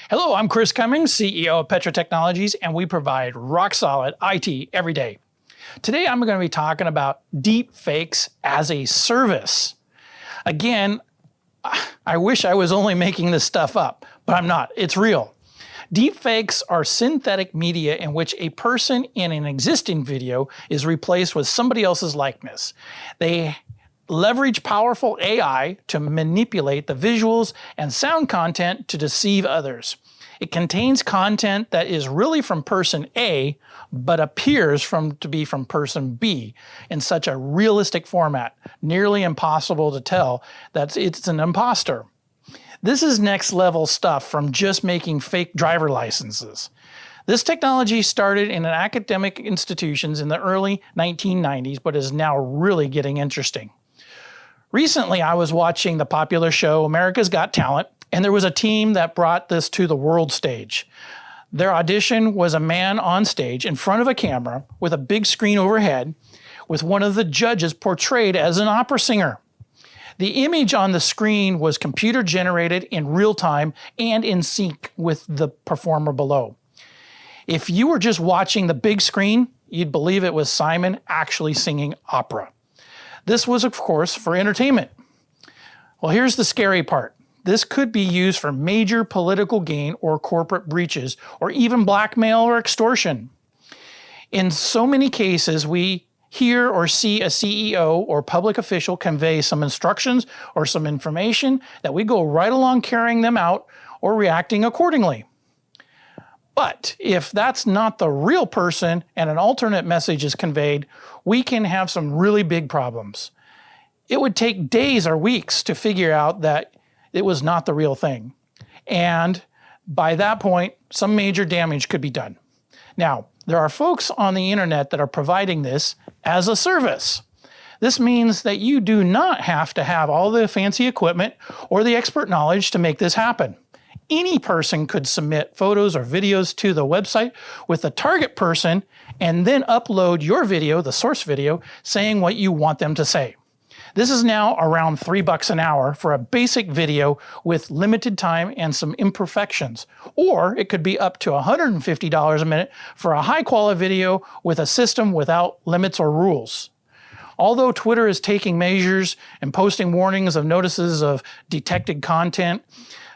Hello, I'm Chris Cummings, CEO of Petra Technologies, and we provide rock-solid IT every day. Today, I'm going to be talking about deepfakes as a service. Again, I wish I was only making this stuff up, but I'm not. It's real. Deepfakes are synthetic media in which a person in an existing video is replaced with somebody else's likeness. They leverage powerful AI to manipulate the visuals and sound content to deceive others. It contains content that is really from person A, but appears to be from person B in such a realistic format, nearly impossible to tell that it's an imposter. This is next level stuff from just making fake driver licenses. This technology started in academic institutions in the early 1990s, but is now really getting interesting. Recently, I was watching the popular show America's Got Talent, and there was a team that brought this to the world stage. Their audition was a man on stage in front of a camera with a big screen overhead with one of the judges portrayed as an opera singer. The image on the screen was computer generated in real time and in sync with the performer below. If you were just watching the big screen, you'd believe it was Simon actually singing opera. This was, of course, for entertainment. Well, here's the scary part. This could be used for major political gain or corporate breaches, or even blackmail or extortion. In so many cases, we hear or see a CEO or public official convey some instructions or some information that we go right along carrying them out or reacting accordingly. But if that's not the real person and an alternate message is conveyed, we can have some really big problems. It would take days or weeks to figure out that it was not the real thing. And by that point, some major damage could be done. Now, there are folks on the internet that are providing this as a service. This means that you do not have to have all the fancy equipment or the expert knowledge to make this happen. Any person could submit photos or videos to the website with the target person and then upload your video, the source video, saying what you want them to say. This is now around $3 an hour for a basic video with limited time and some imperfections. Or it could be up to $150 a minute for a high quality video with a system without limits or rules. Although Twitter is taking measures and posting warnings of notices of detected content,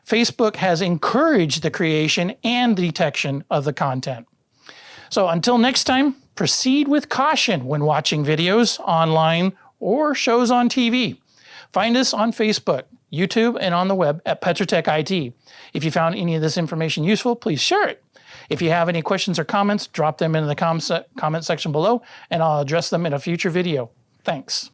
Facebook has encouraged the creation and detection of the content. So until next time, proceed with caution when watching videos online or shows on TV. Find us on Facebook, YouTube, and on the web at Petra Tech IT. If you found any of this information useful, please share it. If you have any questions or comments, drop them in the comment section below, and I'll address them in a future video. Thanks.